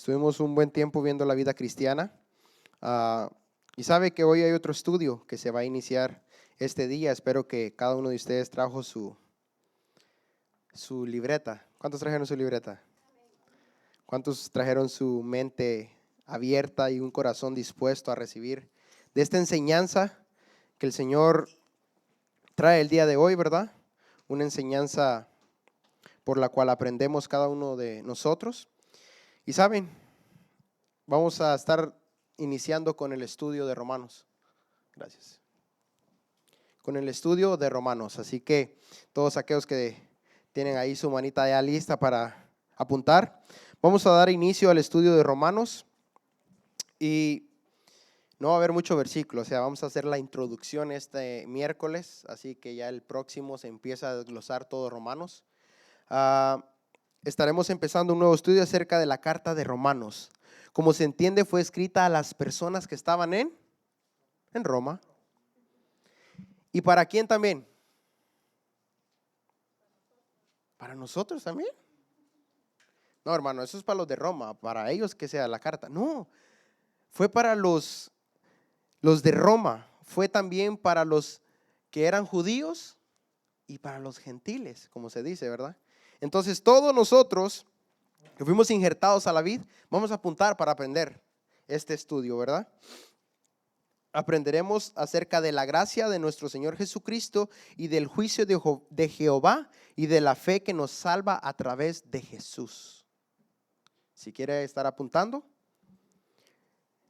Estuvimos un buen tiempo viendo la vida cristiana. ah, y sabe que hoy hay otro estudio que se va a iniciar este día. Espero que cada uno de ustedes trajo su libreta. ¿Cuántos trajeron su libreta? ¿Cuántos trajeron su mente abierta y un corazón dispuesto a recibir de esta enseñanza que el Señor trae el día de hoy, verdad? Una enseñanza por la cual aprendemos cada uno de nosotros. Y saben, vamos a estar iniciando con el estudio de Romanos. Gracias. Con el estudio de Romanos. Así que todos aquellos que tienen ahí su manita ya lista para apuntar, vamos a dar inicio al estudio de Romanos. Y no va a haber mucho versículo, o sea, vamos a hacer la introducción este miércoles, así que ya el próximo se empieza a desglosar todo Romanos. Estaremos empezando un nuevo estudio acerca de la carta de Romanos. Como se entiende, fue escrita a las personas que estaban en Roma. ¿Y para quién también? ¿Para nosotros también? No, hermano, eso es para los de Roma, para ellos que sea la carta. No, fue para los de Roma, fue también para los que eran judíos y para los gentiles, como se dice, ¿verdad? Entonces, todos nosotros que fuimos injertados a la vid, vamos a apuntar para aprender este estudio, ¿verdad? Aprenderemos acerca de la gracia de nuestro Señor Jesucristo y del juicio de Jehová y de la fe que nos salva a través de Jesús. Si quiere estar apuntando,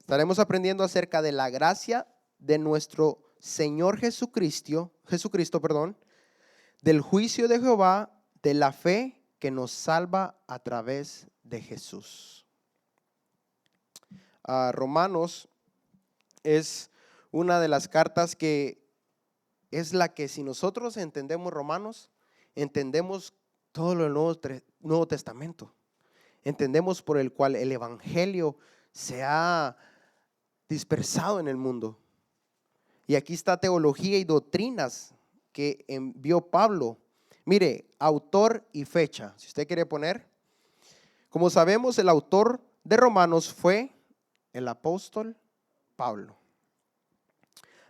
estaremos aprendiendo acerca de la gracia de nuestro Señor Jesucristo, del juicio de Jehová, de la fe que nos salva a través de Jesús. Romanos es una de las cartas que es la que, si nosotros entendemos Romanos, entendemos todo lo del Nuevo Testamento. Entendemos por el cual el evangelio se ha dispersado en el mundo. Y aquí está teología y doctrinas que envió Pablo. Mire, autor y fecha, si usted quiere poner. Como sabemos, el autor de Romanos fue el apóstol Pablo,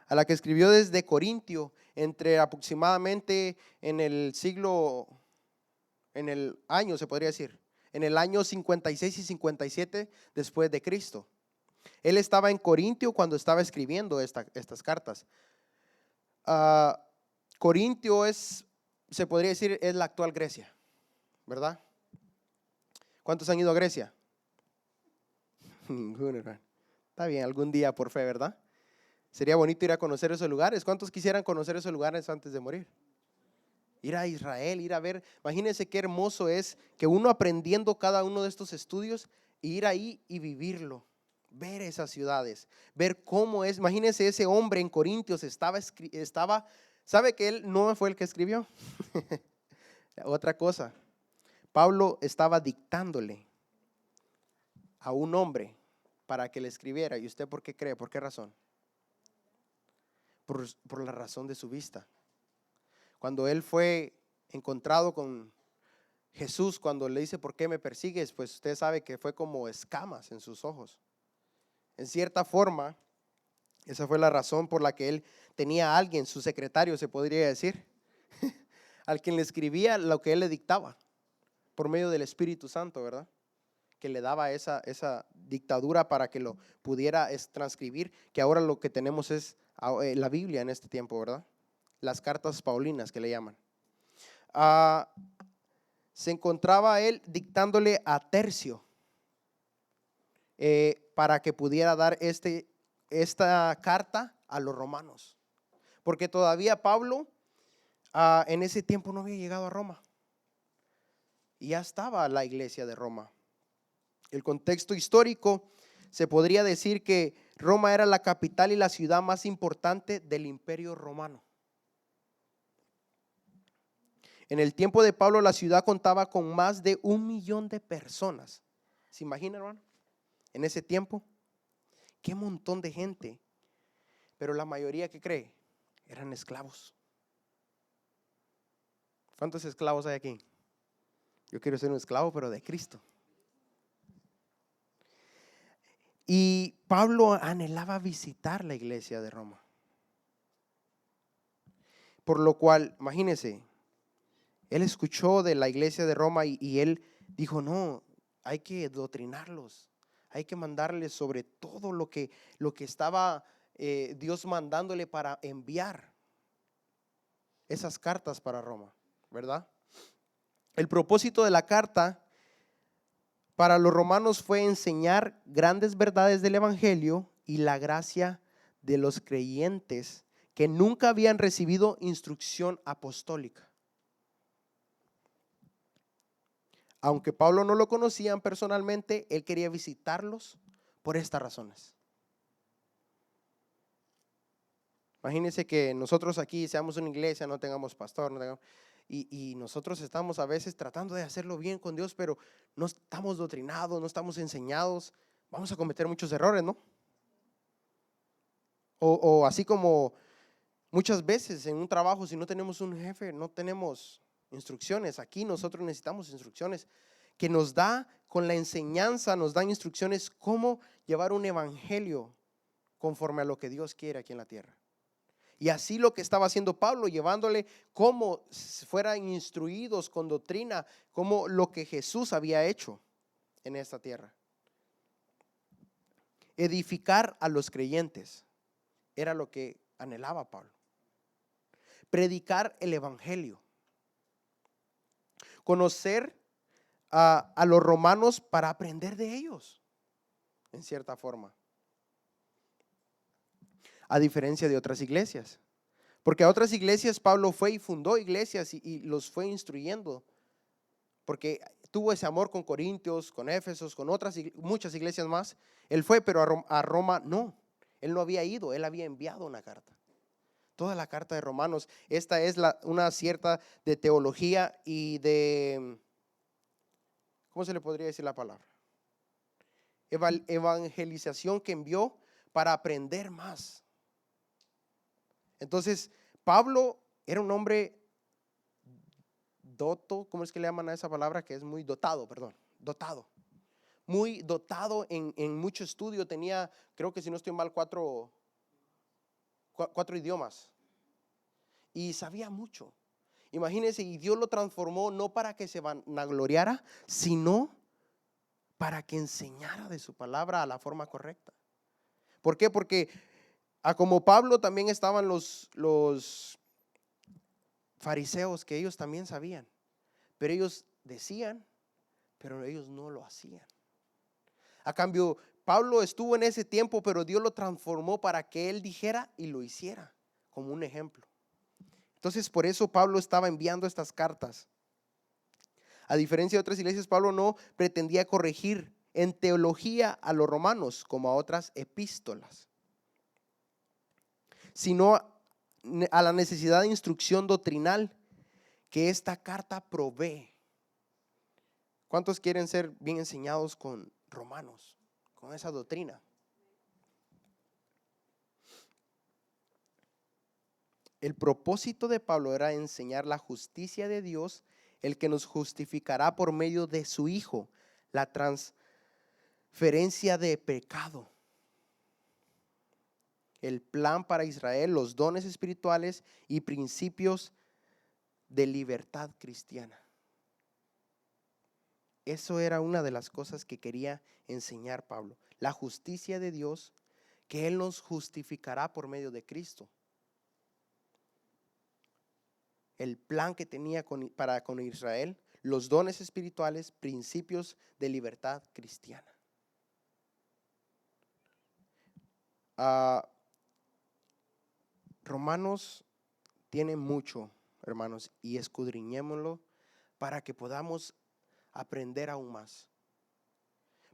a la que escribió desde Corintio, entre aproximadamente en el año, se podría decir, en el año 56 y 57 después de Cristo. Él estaba en Corintio cuando estaba escribiendo estas cartas. Corintio se podría decir, es la actual Grecia, ¿verdad? ¿Cuántos han ido a Grecia? Ninguno. Está bien, algún día por fe, ¿verdad? Sería bonito ir a conocer esos lugares. ¿Cuántos quisieran conocer esos lugares antes de morir? Ir a Israel, ir a ver. Imagínense qué hermoso es que uno aprendiendo cada uno de estos estudios, ir ahí y vivirlo, ver esas ciudades, ver cómo es. Imagínense ese hombre en Corintios estaba, ¿sabe que él no fue el que escribió? Otra cosa, Pablo estaba dictándole a un hombre para que le escribiera. ¿Y usted por qué cree? ¿Por qué razón? Por la razón de su vista. Cuando él fue encontrado con Jesús, cuando le dice, ¿por qué me persigues? Pues usted sabe que fue como escamas en sus ojos. En cierta forma, esa fue la razón por la que él tenía a alguien, su secretario se podría decir, al quien le escribía lo que él le dictaba, por medio del Espíritu Santo, ¿verdad? Que le daba esa dictadura para que lo pudiera transcribir, que ahora lo que tenemos es la Biblia en este tiempo, ¿verdad? Las cartas paulinas que le llaman. Se encontraba él dictándole a Tercio para que pudiera dar esta carta a los romanos, porque todavía Pablo en ese tiempo no había llegado a Roma y ya estaba la iglesia de Roma. El contexto histórico, se podría decir que Roma era la capital y la ciudad más importante del Imperio Romano. En el tiempo de Pablo, la ciudad contaba con más de 1 millón de personas. ¿Se imaginan, hermano? En ese tiempo, qué montón de gente. Pero la mayoría, ¿qué cree? Eran esclavos. ¿Cuántos esclavos hay aquí? Yo quiero ser un esclavo, pero de Cristo. Y Pablo anhelaba visitar la iglesia de Roma. Por lo cual, imagínense, él escuchó de la iglesia de Roma y él dijo, no, hay que doctrinarlos, hay que mandarles sobre todo lo que estaba Dios mandándole para enviar esas cartas para Roma, ¿verdad? El propósito de la carta para los romanos fue enseñar grandes verdades del evangelio y la gracia de los creyentes que nunca habían recibido instrucción apostólica. Aunque Pablo no lo conocían personalmente, él quería visitarlos por estas razones. Imagínense que nosotros aquí seamos una iglesia, no tengamos pastor, y nosotros estamos a veces tratando de hacerlo bien con Dios, pero no estamos doctrinados, no estamos enseñados, vamos a cometer muchos errores, ¿no? O así como muchas veces en un trabajo, si no tenemos un jefe, no tenemos instrucciones. Aquí nosotros necesitamos instrucciones que nos da, con la enseñanza, nos dan instrucciones cómo llevar un evangelio conforme a lo que Dios quiere aquí en la tierra. Y así lo que estaba haciendo Pablo, llevándole cómo fueran instruidos con doctrina, como lo que Jesús había hecho en esta tierra. Edificar a los creyentes era lo que anhelaba Pablo. Predicar el evangelio. Conocer a los romanos para aprender de ellos, en cierta forma. A diferencia de otras iglesias. Porque a otras iglesias Pablo fue y fundó iglesias y los fue instruyendo. Porque tuvo ese amor con Corintios, con Éfesos, con otras muchas iglesias más. Él fue, pero a Roma no. Él no había ido, él había enviado una carta. Toda la carta de Romanos. Esta es una cierta de teología y de, ¿cómo se le podría decir la palabra? Evangelización que envió para aprender más. Entonces, Pablo era un hombre ¿cómo es que le llaman a esa palabra? Que es muy dotado, dotado. Muy dotado en mucho estudio. Tenía, creo que si no estoy mal, cuatro idiomas. Y sabía mucho. Imagínense, y Dios lo transformó no para que se vanagloriara, sino para que enseñara de su palabra a la forma correcta. ¿Por qué? Porque como Pablo también estaban los fariseos, que ellos también sabían, pero ellos decían, pero ellos no lo hacían. A cambio, Pablo estuvo en ese tiempo, pero Dios lo transformó para que él dijera y lo hiciera, como un ejemplo. Entonces, por eso Pablo estaba enviando estas cartas. A diferencia de otras iglesias, Pablo no pretendía corregir en teología a los romanos como a otras epístolas, sino a la necesidad de instrucción doctrinal que esta carta provee. ¿Cuántos quieren ser bien enseñados con Romanos, con esa doctrina? El propósito de Pablo era enseñar la justicia de Dios, el que nos justificará por medio de su Hijo, la transferencia de pecado, el plan para Israel, los dones espirituales y principios de libertad cristiana. Eso era una de las cosas que quería enseñar Pablo. La justicia de Dios, que Él nos justificará por medio de Cristo. El plan que tenía para con Israel, los dones espirituales, principios de libertad cristiana. Romanos tiene mucho, hermanos, y escudriñémoslo para que podamos aprender aún más.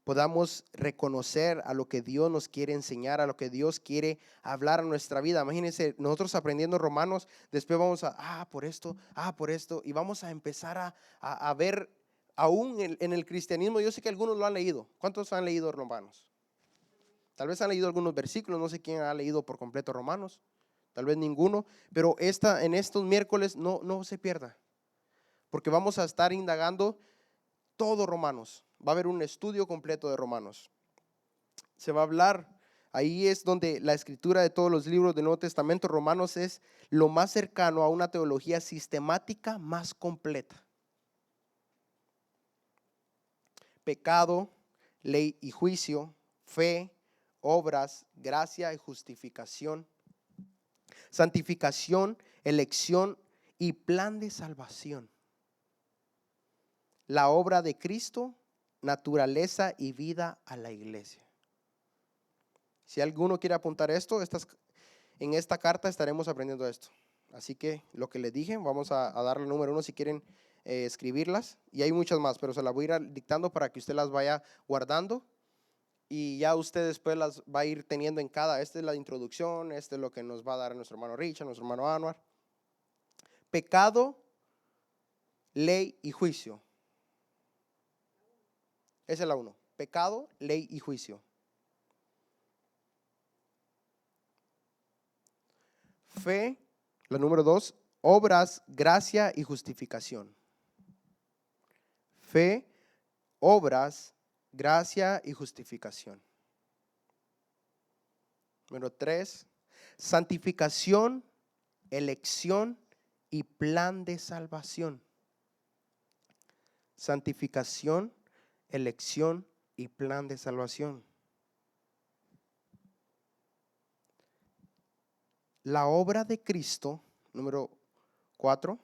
Podamos reconocer a lo que Dios nos quiere enseñar, a lo que Dios quiere hablar a nuestra vida. Imagínense, nosotros aprendiendo Romanos, después vamos por esto, y vamos a empezar a ver aún en el cristianismo. Yo sé que algunos lo han leído. ¿Cuántos han leído Romanos? Tal vez han leído algunos versículos, no sé quién ha leído por completo Romanos, tal vez ninguno, pero en estos miércoles no se pierda, porque vamos a estar indagando todo Romanos. Va a haber un estudio completo de Romanos. se va a hablar. Ahí es donde la escritura de todos los libros del Nuevo Testamento, Romanos, es lo más cercano a una teología sistemática más completa. Pecado, ley y juicio, fe, obras, gracia y justificación, santificación, elección y plan de salvación. La obra de Cristo, naturaleza y vida a la iglesia. Si alguno quiere apuntar esto, en esta carta estaremos aprendiendo esto. Así que lo que les dije, vamos a darle el número 1 si quieren escribirlas. Y hay muchas más, pero se las voy a ir dictando para que usted las vaya guardando. Y ya usted después las va a ir teniendo en cada. Esta es la introducción, este es lo que nos va a dar nuestro hermano Richard, nuestro hermano Anwar. Pecado, ley y juicio. Esa es la 1. Pecado, ley y juicio. Fe, la número 2, obras, gracia y justificación. Fe, obras, gracia y justificación. Número 3, santificación, elección y plan de salvación. Santificación, elección y plan de salvación. La obra de Cristo, número 4,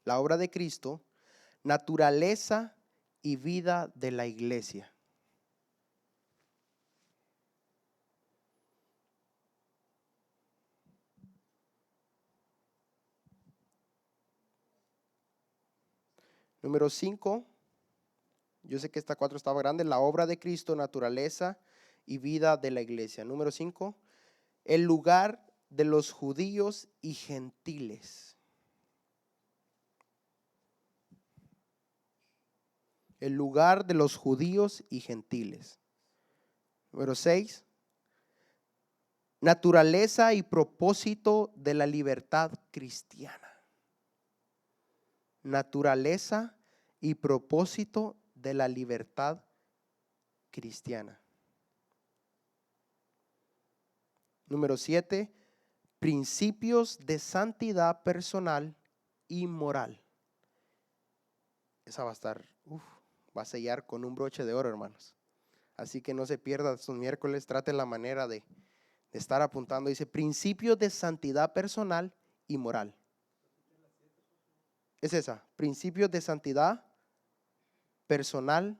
la obra de Cristo, naturaleza y vida de la iglesia. Número 5, yo sé que esta 4 estaba grande, la obra de Cristo, naturaleza y vida de la iglesia. Número 5, el lugar de los judíos y gentiles. El lugar de los judíos y gentiles. Número 6, naturaleza y propósito de la libertad cristiana. Naturaleza y propósito de la libertad cristiana. Número 7, principios de santidad personal y moral. Esa va a estar, va a sellar con un broche de oro, hermanos. Así que no se pierda estos miércoles, trate la manera de estar apuntando. Dice, principios de santidad personal y moral. Es esa, principios de santidad personal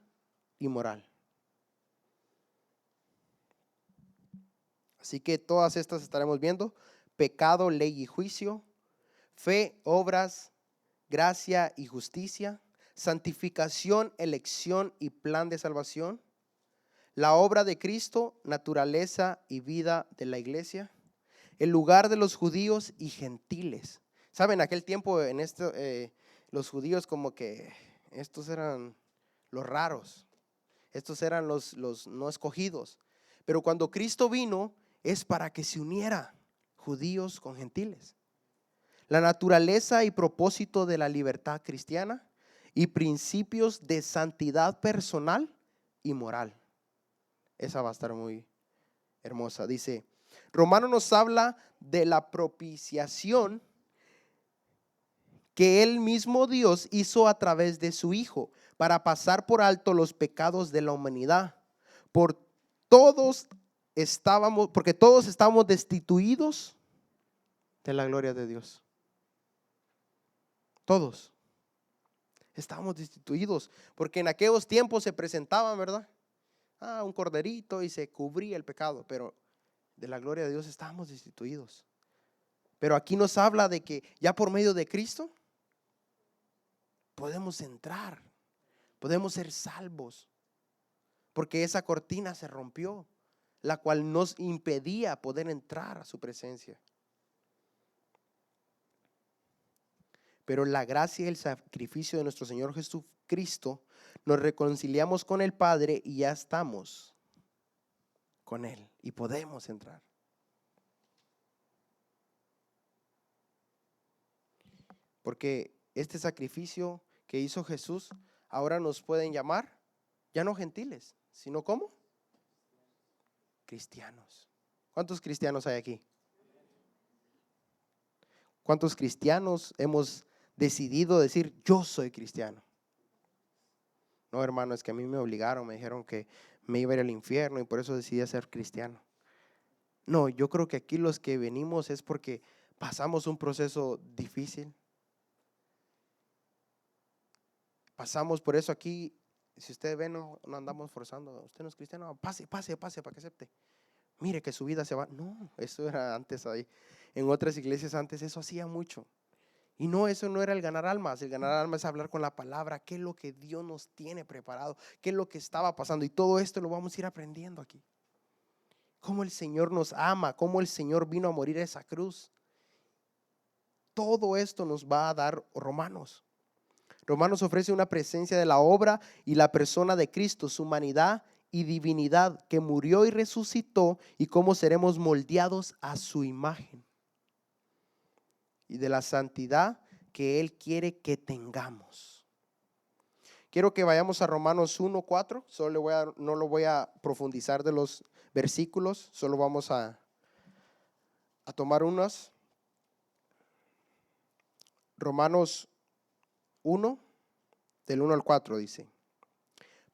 y moral. Así que todas estas estaremos viendo: pecado, ley y juicio, fe, obras, gracia y justicia, santificación, elección y plan de salvación, la obra de Cristo, naturaleza y vida de la iglesia, el lugar de los judíos y gentiles. ¿Saben? Aquel tiempo los judíos como que estos eran los raros, estos eran los no escogidos. Pero cuando Cristo vino es para que se uniera judíos con gentiles. La naturaleza y propósito de la libertad cristiana y principios de santidad personal y moral. Esa va a estar muy hermosa. Dice, Romano nos habla de la propiciación que el mismo Dios hizo a través de su Hijo para pasar por alto los pecados de la humanidad. Porque todos estábamos destituidos de la gloria de Dios. Todos estábamos destituidos, porque en aquellos tiempos se presentaban, ¿verdad? Un corderito y se cubría el pecado, pero de la gloria de Dios estábamos destituidos. Pero aquí nos habla de que ya por medio de Cristo podemos entrar, podemos ser salvos, porque esa cortina se rompió, la cual nos impedía poder entrar a su presencia. Pero la gracia y el sacrificio de nuestro Señor Jesucristo, nos reconciliamos con el Padre y ya estamos con Él y podemos entrar. Porque este sacrificio que hizo Jesús, ahora nos pueden llamar, ya no gentiles, sino ¿cómo? cristianos. ¿Cuántos cristianos hay aquí? ¿Cuántos cristianos hemos decidido decir, yo soy cristiano? No, hermano, es que a mí me obligaron, me dijeron que me iba a ir al infierno y por eso decidí ser cristiano. No, yo creo que aquí los que venimos es porque pasamos un proceso difícil. Pasamos por eso aquí. Si usted ve, no andamos forzando. Usted no es cristiano, pase para que acepte. Mire que su vida se va. No, eso era antes ahí. En otras iglesias antes eso hacía mucho. Y no, eso no era el ganar almas. El ganar almas es hablar con la palabra. ¿Qué es lo que Dios nos tiene preparado? ¿Qué es lo que estaba pasando? Y todo esto lo vamos a ir aprendiendo aquí. Cómo el Señor nos ama, cómo el Señor vino a morir a esa cruz. Todo esto nos va a dar Romanos. Romanos ofrece una presencia de la obra y la persona de Cristo, su humanidad y divinidad, que murió y resucitó, y cómo seremos moldeados a su imagen. Y de la santidad que Él quiere que tengamos. Quiero que vayamos a Romanos 1:4. No lo voy a profundizar de los versículos, solo vamos a tomar unos. Romanos 1, del 1 al 4 dice: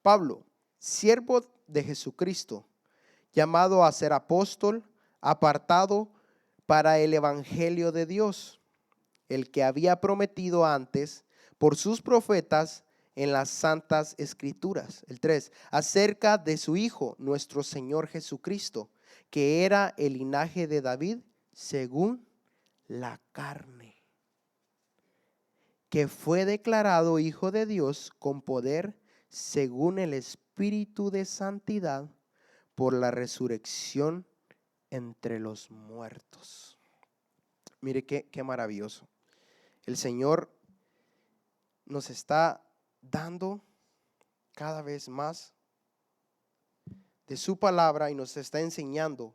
Pablo, siervo de Jesucristo, llamado a ser apóstol, apartado para el evangelio de Dios, el que había prometido antes por sus profetas en las santas escrituras. El 3, acerca de su Hijo, nuestro Señor Jesucristo, que era el linaje de David según la carne, que fue declarado Hijo de Dios con poder según el Espíritu de santidad por la resurrección entre los muertos. Mire qué maravilloso. El Señor nos está dando cada vez más de su palabra y nos está enseñando.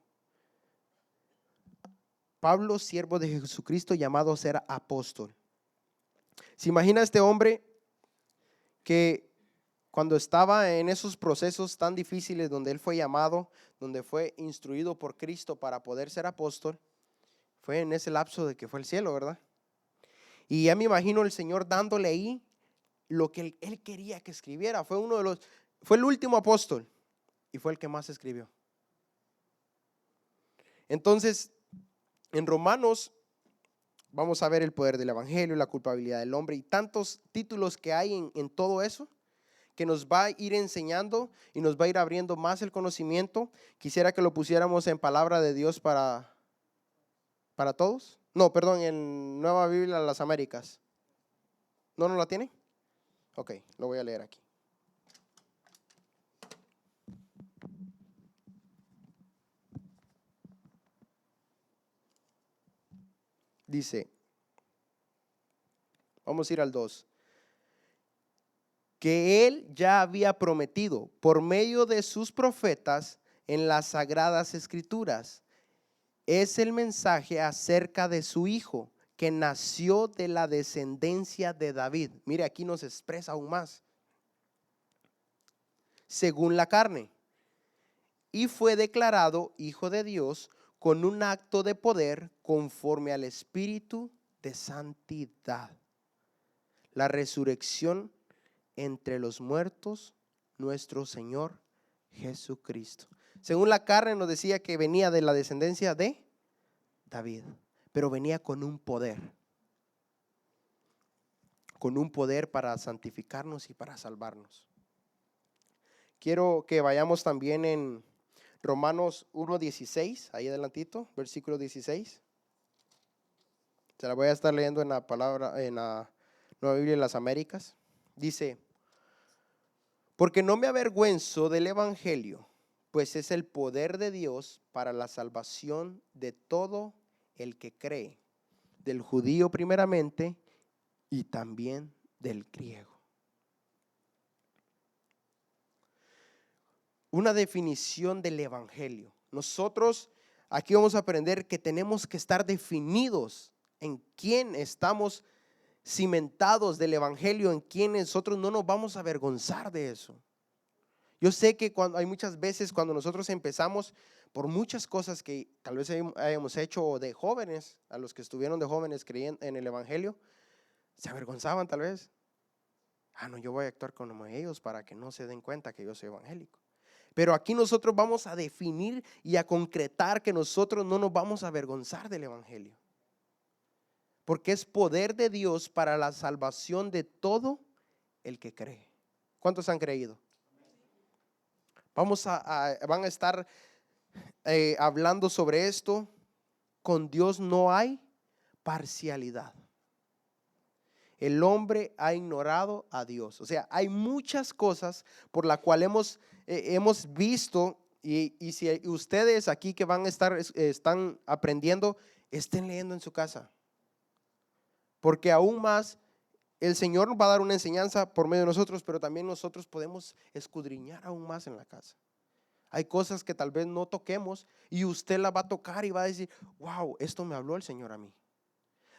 Pablo, siervo de Jesucristo, llamado a ser apóstol. ¿Se imagina este hombre que cuando estaba en esos procesos tan difíciles donde él fue llamado, donde fue instruido por Cristo para poder ser apóstol, fue en ese lapso de que fue al cielo, ¿verdad? Y ya me imagino el Señor dándole ahí lo que él quería que escribiera. Fue el último apóstol y fue el que más escribió. Entonces, en Romanos vamos a ver el poder del evangelio, la culpabilidad del hombre y tantos títulos que hay en todo eso, que nos va a ir enseñando y nos va a ir abriendo más el conocimiento. Quisiera que lo pusiéramos en palabra de Dios para todos. No, perdón, en Nueva Biblia de las Américas. ¿No la tiene? Ok, lo voy a leer aquí. Dice, vamos a ir al 2. Que él ya había prometido por medio de sus profetas en las sagradas escrituras. Es el mensaje acerca de su Hijo, que nació de la descendencia de David. Mire, aquí nos expresa aún más. Según la carne. Y fue declarado Hijo de Dios con un acto de poder conforme al Espíritu de santidad. La resurrección entre los muertos, nuestro Señor Jesucristo. Según la carne nos decía que venía de la descendencia de David, pero venía con un poder para santificarnos y para salvarnos. Quiero que vayamos también en Romanos 1:16, ahí adelantito, versículo 16. Se la voy a estar leyendo en la Nueva Biblia de las Américas. Dice: porque no me avergüenzo del evangelio, pues es el poder de Dios para la salvación de todo el que cree, del judío primeramente y también del griego. Una definición del evangelio. Nosotros aquí vamos a aprender que tenemos que estar definidos en quién estamos cimentados del evangelio, en quién nosotros no nos vamos a avergonzar de eso. Yo sé que hay muchas veces cuando nosotros empezamos por muchas cosas que tal vez hayamos hecho de jóvenes, a los que estuvieron de jóvenes creyendo en el Evangelio, se avergonzaban tal vez. No, yo voy a actuar como ellos para que no se den cuenta que yo soy evangélico. Pero aquí nosotros vamos a definir y a concretar que nosotros no nos vamos a avergonzar del Evangelio. Porque es poder de Dios para la salvación de todo el que cree. ¿Cuántos han creído? Van a estar hablando sobre esto. Con Dios no hay parcialidad. El hombre ha ignorado a Dios. O sea, hay muchas cosas por las cuales hemos visto, y si ustedes aquí que van a estar, están aprendiendo, estén leyendo en su casa. Porque aún más, el Señor nos va a dar una enseñanza por medio de nosotros, pero también nosotros podemos escudriñar aún más en la casa. Hay cosas que tal vez no toquemos y usted la va a tocar y va a decir, wow, esto me habló el Señor a mí.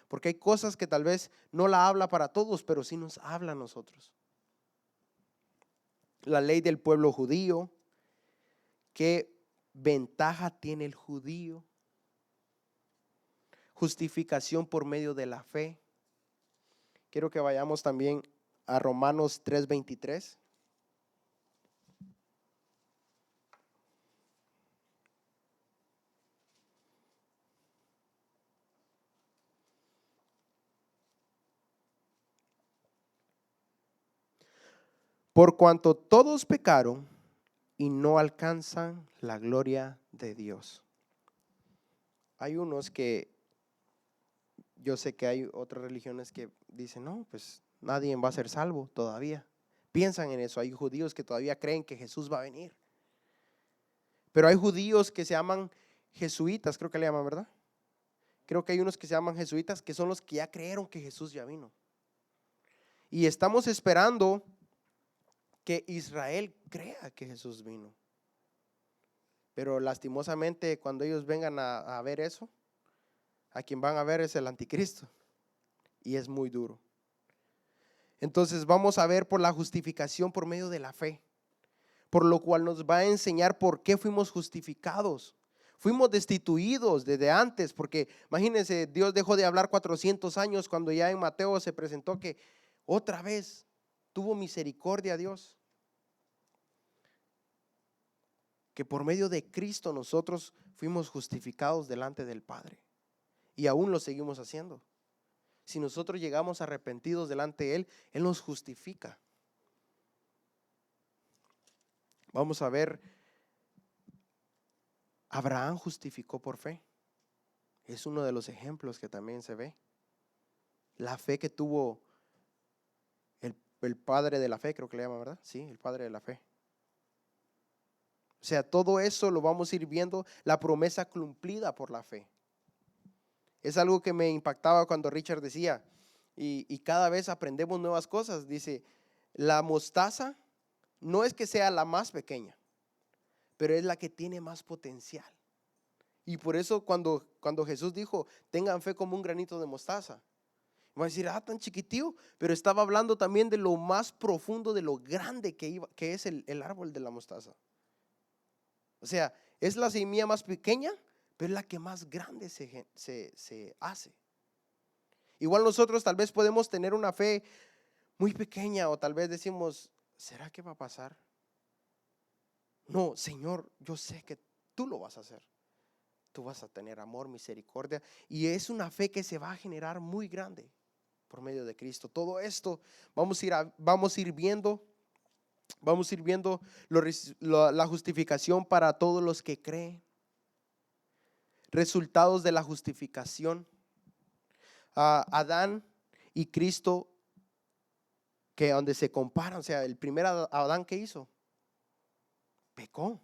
Porque hay cosas que tal vez no la habla para todos, pero sí nos habla a nosotros. La ley del pueblo judío, ¿qué ventaja tiene el judío? Justificación por medio de la fe. Quiero que vayamos también a Romanos 3:23. Por cuanto todos pecaron y no alcanzan la gloria de Dios. Hay unos que, yo sé que hay otras religiones que dicen, no, pues nadie va a ser salvo todavía. Piensan en eso. Hay judíos que todavía creen que Jesús va a venir. Pero hay judíos que se llaman jesuitas, creo que le llaman, ¿verdad? Creo que hay unos que se llaman jesuitas que son los que ya creyeron que Jesús ya vino. Y estamos esperando que Israel crea que Jesús vino. Pero lastimosamente cuando ellos vengan a ver eso, a quien van a ver es el anticristo. Y es muy duro. Entonces vamos a ver por la justificación por medio de la fe, por lo cual nos va a enseñar por qué fuimos justificados. Fuimos destituidos desde antes, porque imagínense, Dios dejó de hablar 400 años cuando ya en Mateo se presentó que otra vez tuvo misericordia a Dios. Que por medio de Cristo nosotros fuimos justificados delante del Padre. Y aún lo seguimos haciendo. Si nosotros llegamos arrepentidos delante de Él, Él nos justifica. Vamos a ver, Abraham justificó por fe. Es uno de los ejemplos que también se ve. La fe que tuvo el padre de la fe, creo que le llama, ¿verdad? Sí, el padre de la fe. O sea, todo eso lo vamos a ir viendo, la promesa cumplida por la fe. Es algo que me impactaba cuando Richard decía, y cada vez aprendemos nuevas cosas. Dice, la mostaza no es que sea la más pequeña, pero es la que tiene más potencial. Y por eso cuando Jesús dijo, tengan fe como un granito de mostaza, va a decir, tan chiquitío, pero estaba hablando también de lo más profundo, de lo grande que es el árbol de la mostaza. O sea, es la semilla más pequeña, pero es la que más grande se hace. Igual nosotros tal vez podemos tener una fe muy pequeña o tal vez decimos, ¿será que va a pasar? No, Señor, yo sé que tú lo vas a hacer. Tú vas a tener amor, misericordia, y es una fe que se va a generar muy grande por medio de Cristo. Todo esto vamos a ir viendo la justificación para todos los que creen. Resultados de la justificación. Adán y Cristo, que donde se comparan, o sea, el primer Adán que hizo, pecó,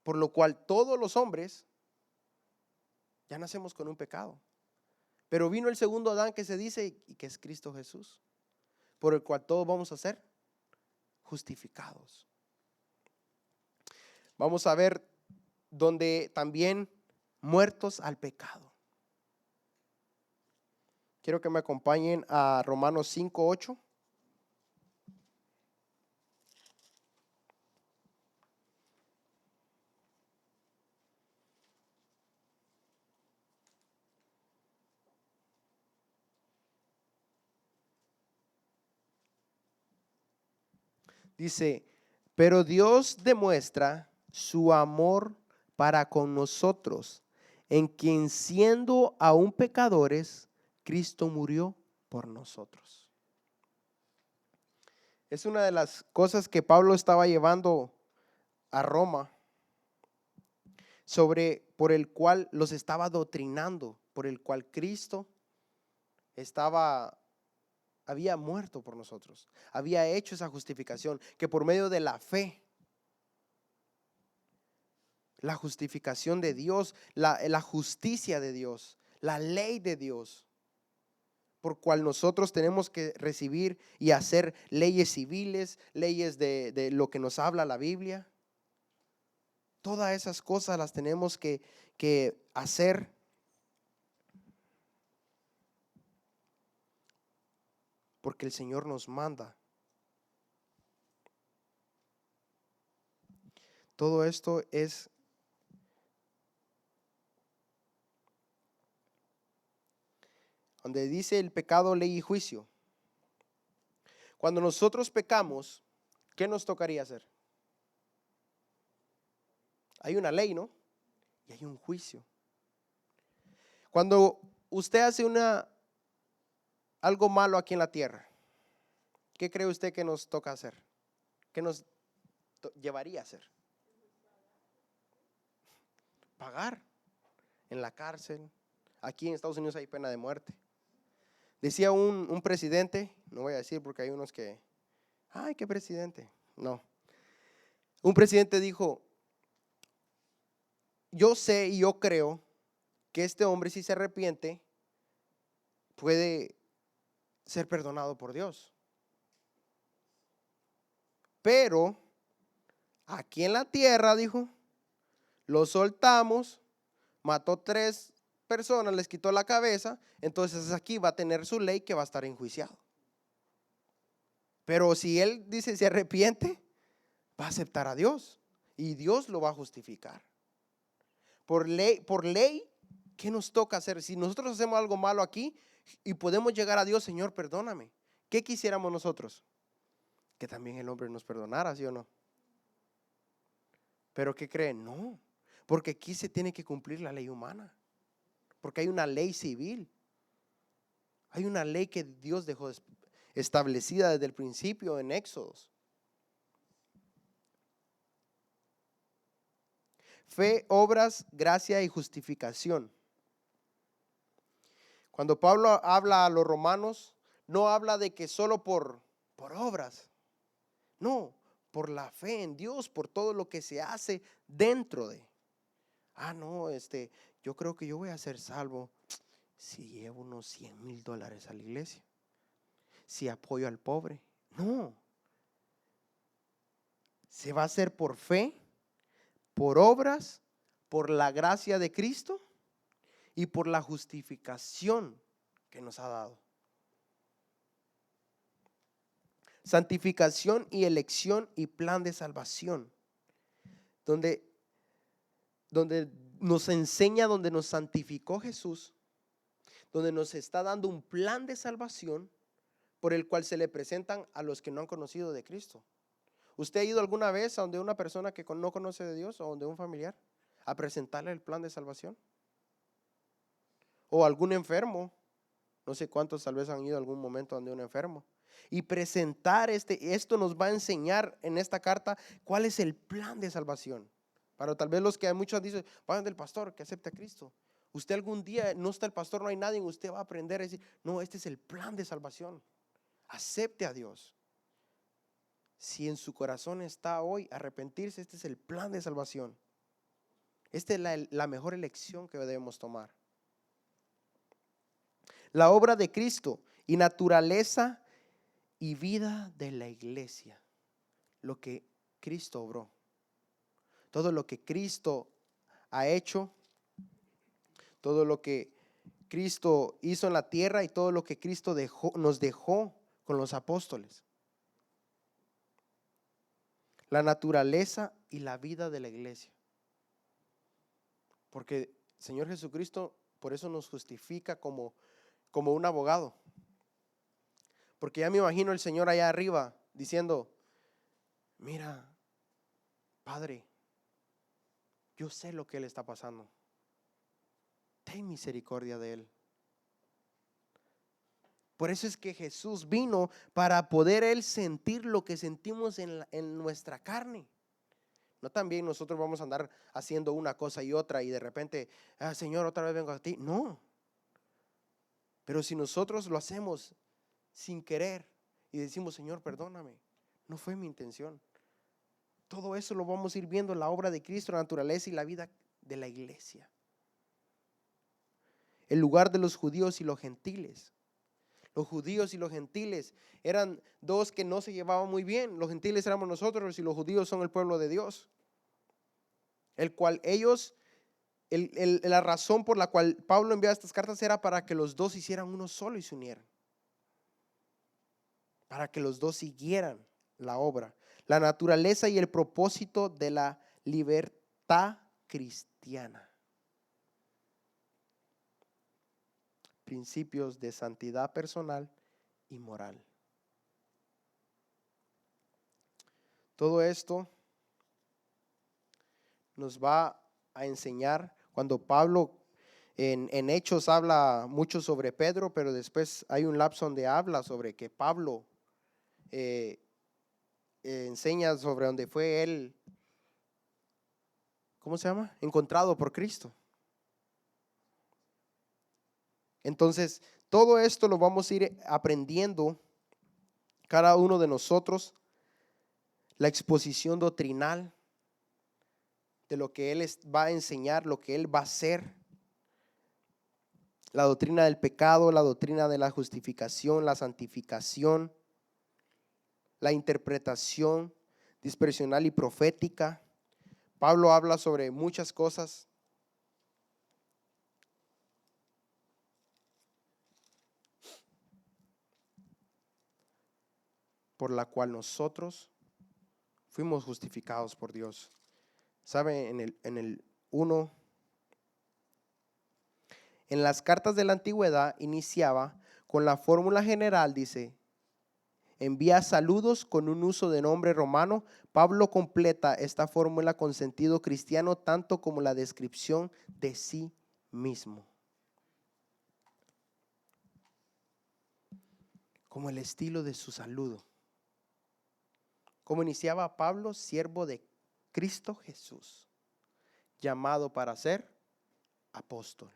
por lo cual todos los hombres ya nacemos con un pecado. Pero vino el segundo Adán que se dice y que es Cristo Jesús, por el cual todos vamos a ser justificados. Vamos a ver donde también muertos al pecado. Quiero que me acompañen a Romanos 5:8. Dice, pero Dios demuestra su amor para con nosotros, en quien siendo aún pecadores, Cristo murió por nosotros. Es una de las cosas que Pablo estaba llevando a Roma, por el cual los estaba doctrinando, por el cual Cristo había muerto por nosotros, había hecho esa justificación, que por medio de la fe, la justificación de Dios, la justicia de Dios, la ley de Dios, por cual nosotros tenemos que recibir y hacer leyes civiles, leyes de lo que nos habla la Biblia. Todas esas cosas las tenemos que hacer porque el Señor nos manda. Todo esto es donde dice el pecado, ley y juicio. Cuando nosotros pecamos, ¿qué nos tocaría hacer? Hay una ley, ¿no? Y hay un juicio. Cuando usted hace algo malo aquí en la tierra, ¿qué cree usted que nos toca hacer? ¿Qué nos llevaría a hacer? Pagar en la cárcel. Aquí en Estados Unidos hay pena de muerte. Decía un presidente, no voy a decir porque hay unos que, ay, ¿qué presidente? No. Un presidente dijo, yo sé y yo creo que este hombre, si se arrepiente, puede ser perdonado por Dios. Pero aquí en la tierra, dijo, lo soltamos, mató 3 personas, les quitó la cabeza, entonces aquí va a tener su ley que va a estar enjuiciado. Pero si él dice se arrepiente, va a aceptar a Dios y Dios lo va a justificar. Por ley, ¿qué nos toca hacer? Si nosotros hacemos algo malo aquí y podemos llegar a Dios, Señor, perdóname, ¿qué quisiéramos nosotros? Que también el hombre nos perdonara, ¿sí o no? Pero ¿qué creen? No, porque aquí se tiene que cumplir la ley humana, porque hay una ley civil, hay una ley que Dios dejó establecida desde el principio en Éxodos. Fe, obras, gracia y justificación. Cuando Pablo habla a los romanos, no habla de que solo por obras, no, por la fe en Dios, por todo lo que se hace dentro de. No, yo creo que yo voy a ser salvo si llevo unos $100,000 a la iglesia, si apoyo al pobre. No, se va a hacer por fe, por obras, por la gracia de Cristo y por la justificación que nos ha dado. Santificación y elección y plan de salvación, donde nos enseña, donde nos santificó Jesús, donde nos está dando un plan de salvación por el cual se le presentan a los que no han conocido de Cristo. ¿Usted ha ido alguna vez a donde una persona que no conoce de Dios o donde un familiar a presentarle el plan de salvación? O algún enfermo, no sé cuántos tal vez han ido algún momento donde un enfermo, y presentar esto nos va a enseñar en esta carta cuál es el plan de salvación. Para tal vez los que muchos dicen, vayan del pastor que acepte a Cristo. Usted algún día, no está el pastor, no hay nadie, usted va a aprender a decir, no, este es el plan de salvación. Acepte a Dios. Si en su corazón está hoy arrepentirse, este es el plan de salvación. Esta es la mejor elección que debemos tomar. La obra de Cristo y naturaleza y vida de la iglesia. Lo que Cristo obró. Todo lo que Cristo ha hecho. Todo lo que Cristo hizo en la tierra y todo lo que Cristo nos dejó con los apóstoles. La naturaleza y la vida de la iglesia. Porque el Señor Jesucristo por eso nos justifica como un abogado. Porque ya me imagino el Señor allá arriba diciendo, mira, Padre, yo sé lo que él está pasando. Ten misericordia de él. Por eso es que Jesús vino para poder él sentir lo que sentimos en nuestra carne. No también nosotros vamos a andar haciendo una cosa y otra y de repente, Señor, otra vez vengo a ti. No. Pero si nosotros lo hacemos sin querer y decimos, Señor, perdóname, no fue mi intención. Todo eso lo vamos a ir viendo en la obra de Cristo, la naturaleza y la vida de la iglesia. El lugar de los judíos y los gentiles. Los judíos y los gentiles eran dos que no se llevaban muy bien. Los gentiles éramos nosotros y los judíos son el pueblo de Dios. El cual ellos, la razón por la cual Pablo enviaba estas cartas era para que los dos hicieran uno solo y se unieran. Para que los dos siguieran la obra. La naturaleza y el propósito de la libertad cristiana. Principios de santidad personal y moral. Todo esto nos va a enseñar cuando Pablo en Hechos habla mucho sobre Pedro, pero después hay un lapso donde habla sobre que Pablo enseña sobre donde fue él, ¿cómo se llama? Encontrado por Cristo. Entonces, todo esto lo vamos a ir aprendiendo cada uno de nosotros, la exposición doctrinal de lo que Él va a enseñar, lo que Él va a hacer, la doctrina del pecado, la doctrina de la justificación, la santificación, la interpretación dispersional y profética. Pablo habla sobre muchas cosas. Por la cual nosotros fuimos justificados por Dios. ¿Sabe? En el 1, en las cartas de la antigüedad iniciaba con la fórmula general, dice, envía saludos con un uso de nombre romano. Pablo completa esta fórmula con sentido cristiano, tanto como la descripción de sí mismo. Como el estilo de su saludo. Como iniciaba Pablo, siervo de Cristo Jesús, llamado para ser apóstol,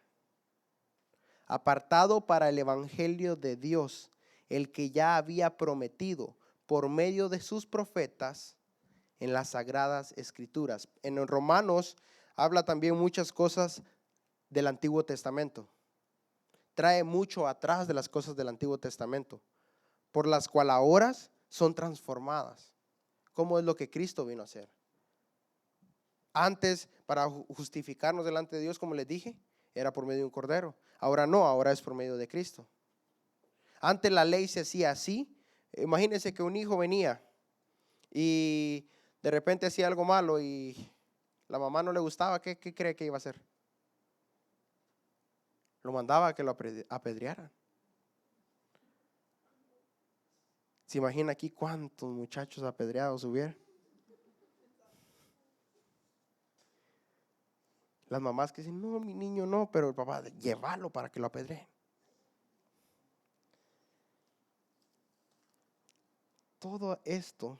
apartado para el evangelio de Dios, el que ya había prometido por medio de sus profetas en las sagradas escrituras. En Romanos habla también muchas cosas del Antiguo Testamento. Trae mucho atrás de las cosas del Antiguo Testamento, por las cuales ahora son transformadas. ¿Cómo es lo que Cristo vino a hacer? Antes, para justificarnos delante de Dios, como les dije, era por medio de un cordero. Ahora no, ahora es por medio de Cristo. Antes la ley se hacía así. Imagínense que un hijo venía y de repente hacía algo malo y la mamá no le gustaba. ¿Qué cree que iba a hacer? Lo mandaba a que lo apedrearan. ¿Se imagina aquí cuántos muchachos apedreados hubiera? Las mamás que dicen, no, mi niño no, pero el papá, llévalo para que lo apedreen. Todo esto,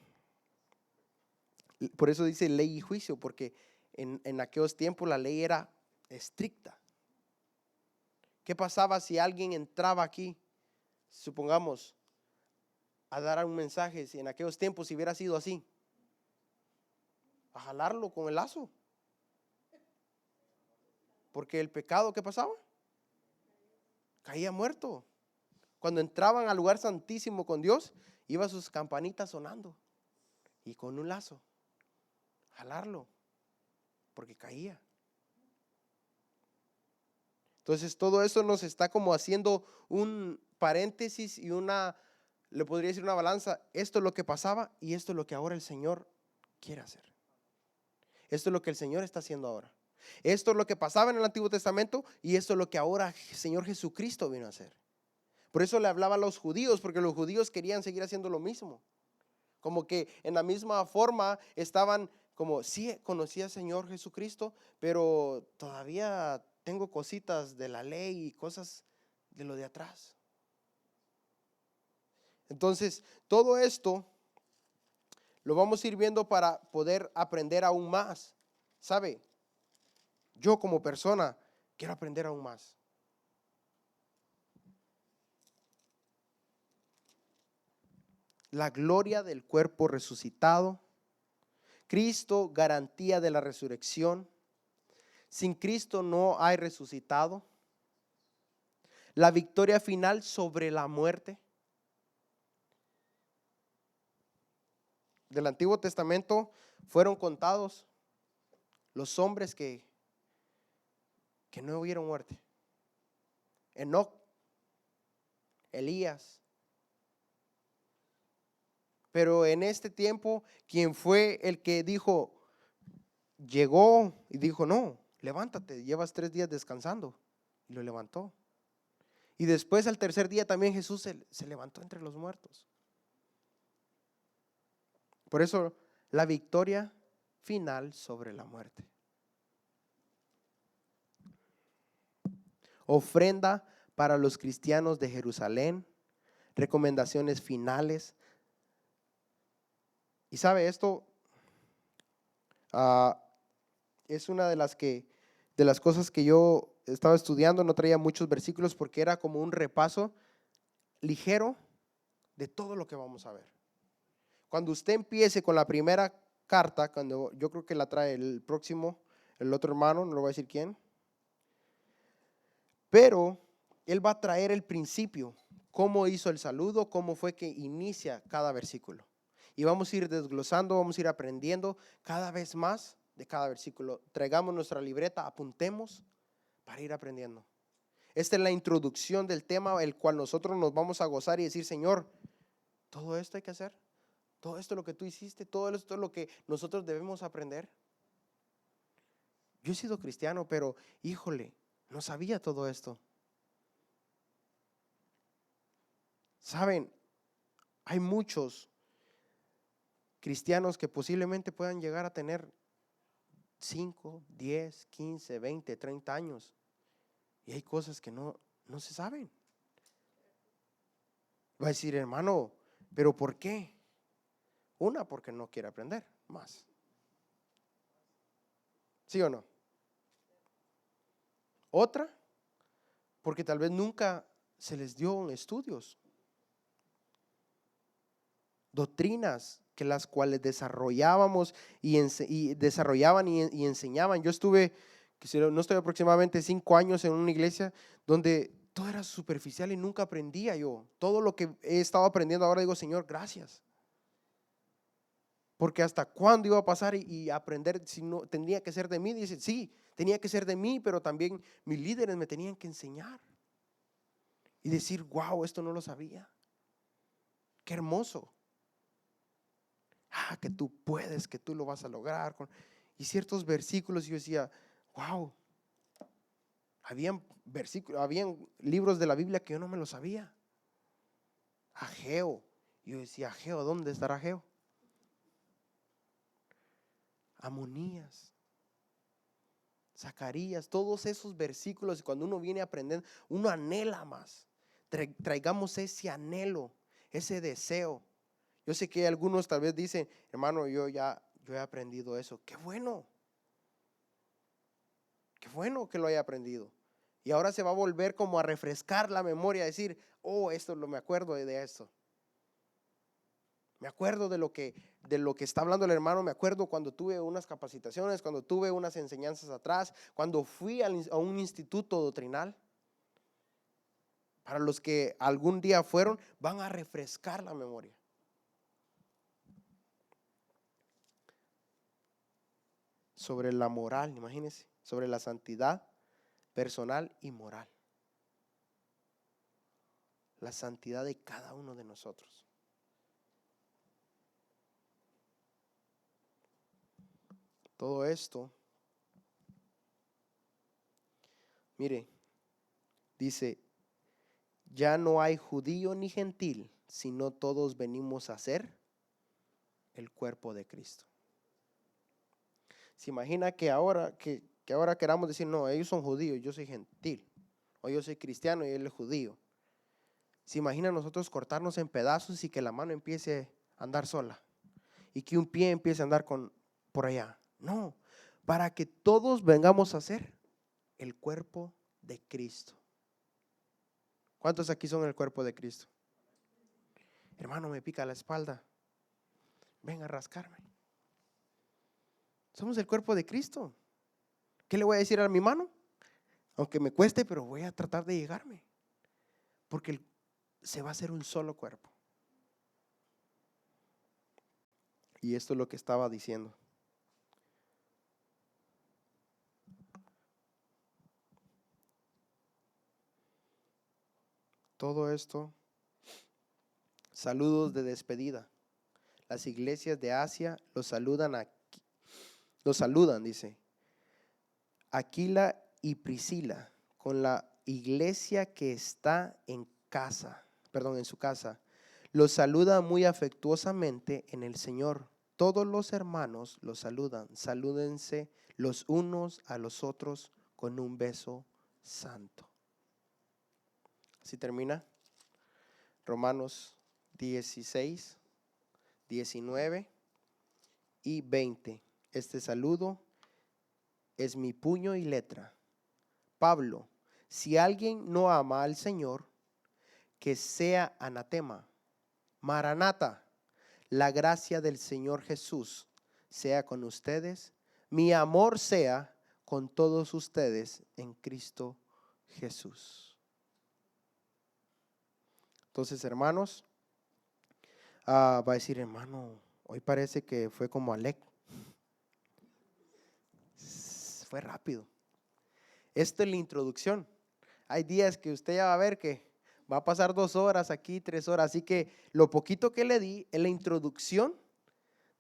por eso dice ley y juicio, porque en aquellos tiempos la ley era estricta. ¿Qué pasaba si alguien entraba aquí, supongamos, a dar un mensaje, si en aquellos tiempos si hubiera sido así? A jalarlo con el lazo. Porque el pecado, ¿qué pasaba? Caía muerto. Cuando entraban al lugar santísimo con Dios, iba sus campanitas sonando y con un lazo, jalarlo, porque caía. Entonces todo eso nos está como haciendo un paréntesis y le podría decir una balanza. Esto es lo que pasaba y esto es lo que ahora el Señor quiere hacer. Esto es lo que el Señor está haciendo ahora. Esto es lo que pasaba en el Antiguo Testamento y esto es lo que ahora el Señor Jesucristo vino a hacer. Por eso le hablaba a los judíos, porque los judíos querían seguir haciendo lo mismo. Como que en la misma forma estaban como, sí, conocí al Señor Jesucristo, pero todavía tengo cositas de la ley y cosas de lo de atrás. Entonces, todo esto lo vamos a ir viendo para poder aprender aún más. ¿Sabe? Yo como persona quiero aprender aún más. La gloria del cuerpo resucitado. Cristo, garantía de la resurrección. Sin Cristo no hay resucitado. La victoria final sobre la muerte. Del Antiguo Testamento fueron contados los hombres que no hubieron muerte. Enoc, Elías. Pero en este tiempo, quien fue el que dijo, llegó y dijo, no, levántate, llevas 3 días descansando. Y lo levantó. Y después al tercer día también Jesús se levantó entre los muertos. Por eso la victoria final sobre la muerte. Ofrenda para los cristianos de Jerusalén. Recomendaciones finales. Y sabe, esto es una de las cosas que yo estaba estudiando. No traía muchos versículos porque era como un repaso ligero de todo lo que vamos a ver. Cuando usted empiece con la primera carta, cuando yo creo que la trae el próximo, el otro hermano, no lo voy a decir quién, pero él va a traer el principio, cómo hizo el saludo, cómo fue que inicia cada versículo. Y vamos a ir desglosando, vamos a ir aprendiendo cada vez más de cada versículo. Traigamos nuestra libreta, apuntemos para ir aprendiendo. Esta es la introducción del tema, el cual nosotros nos vamos a gozar y decir, Señor, todo esto hay que hacer. Todo esto es lo que tú hiciste, todo esto es lo que nosotros debemos aprender. Yo he sido cristiano, pero híjole, no sabía todo esto. Saben, hay muchos cristianos que posiblemente puedan llegar a tener 5, 10, 15, 20, 30 años. Y hay cosas que no se saben. Va a decir, hermano, ¿pero por qué? Una, porque no quiere aprender más. ¿Sí o no? Otra, porque tal vez nunca se les dio estudios, doctrinas que las cuales desarrollábamos y desarrollaban y enseñaban. Yo estuve, no estoy aproximadamente 5 años en una iglesia donde todo era superficial y nunca aprendía yo. Todo lo que he estado aprendiendo ahora digo, Señor, gracias. Porque hasta cuándo iba a pasar y aprender si no tendría que ser de mí. Dice, sí, tenía que ser de mí, pero también mis líderes me tenían que enseñar. Y decir, wow, esto no lo sabía. Qué hermoso. Que tú puedes, que tú lo vas a lograr. Y ciertos versículos yo decía, wow, habían libros de la Biblia que yo no me lo sabía. Ageo. Yo decía, Ageo, ¿dónde estará Ageo? Amonías, Zacarías, todos esos versículos. Y cuando uno viene aprendiendo, uno anhela más. Traigamos ese anhelo, ese deseo. Yo sé que algunos tal vez dicen, hermano, yo he aprendido eso. Qué bueno que lo haya aprendido. Y ahora se va a volver como a refrescar la memoria, a decir, oh, esto me acuerdo de esto. Me acuerdo de lo que está hablando el hermano. Me acuerdo cuando tuve unas capacitaciones, cuando tuve unas enseñanzas atrás, cuando fui a un instituto doctrinal. Para los que algún día fueron, van a refrescar la memoria. Sobre la moral, imagínense, sobre la santidad personal y moral. La santidad de cada uno de nosotros. Todo esto, mire, dice, ya no hay judío ni gentil, sino todos venimos a ser el cuerpo de Cristo. Se imagina que ahora queramos decir, no, ellos son judíos, yo soy gentil, o yo soy cristiano y él es judío. Se imagina nosotros cortarnos en pedazos y que la mano empiece a andar sola y que un pie empiece a andar por allá. No, para que todos vengamos a ser el cuerpo de Cristo. ¿Cuántos aquí son el cuerpo de Cristo? Hermano, me pica la espalda. Venga a rascarme. Somos el cuerpo de Cristo. ¿Qué le voy a decir a mi mano? Aunque me cueste, pero voy a tratar de llegarme. Porque se va a hacer un solo cuerpo. Y esto es lo que estaba diciendo. Todo esto, saludos de despedida. Las iglesias de Asia los saludan, dice. Aquila y Priscila, con la iglesia que está en su casa, los saluda muy afectuosamente en el Señor. Todos los hermanos los saludan. Salúdense los unos a los otros con un beso santo. Así termina Romanos 16, 19 y 20. Este saludo es mi puño y letra. Pablo, si alguien no ama al Señor, que sea anatema. Maranata, la gracia del Señor Jesús sea con ustedes. Mi amor sea con todos ustedes en Cristo Jesús. Entonces, hermanos, va a decir, hermano, hoy parece que fue como Alec. Fue rápido. Esto es la introducción. Hay días que usted ya va a ver que va a pasar 2 horas aquí, 3 horas. Así que lo poquito que le di es la introducción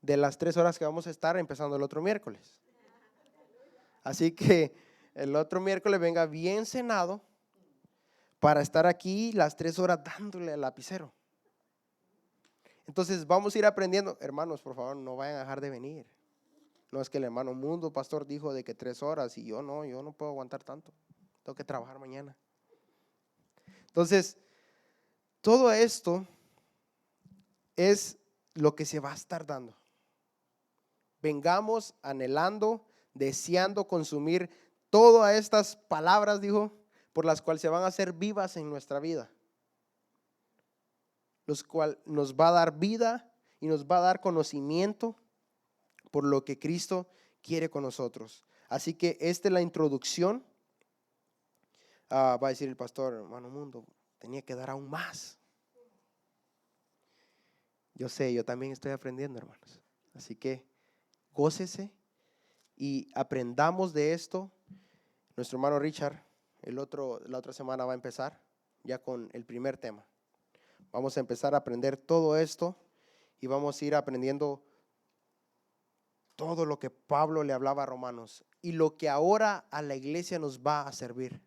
de las 3 horas que vamos a estar empezando el otro miércoles. Así que el otro miércoles venga bien cenado para estar aquí las 3 horas dándole al lapicero. Entonces vamos a ir aprendiendo. Hermanos, por favor, no vayan a dejar de venir. No es que el hermano Mundo, pastor, dijo de que 3 horas y yo no puedo aguantar tanto. Tengo que trabajar mañana. Entonces, todo esto es lo que se va a estar dando. Vengamos anhelando, deseando consumir todas estas palabras, dijo, por las cuales se van a hacer vivas en nuestra vida. Los cuales nos va a dar vida y nos va a dar conocimiento por lo que Cristo quiere con nosotros. Así que esta es la introducción. Va a decir el pastor, hermano Mundo, tenía que dar aún más. Yo sé, yo también estoy aprendiendo, hermanos. Así que gócese y aprendamos de esto. Nuestro hermano Richard, la otra semana va a empezar ya con el primer tema. Vamos a empezar a aprender todo esto y vamos a ir aprendiendo todo lo que Pablo le hablaba a Romanos y lo que ahora a la iglesia nos va a servir.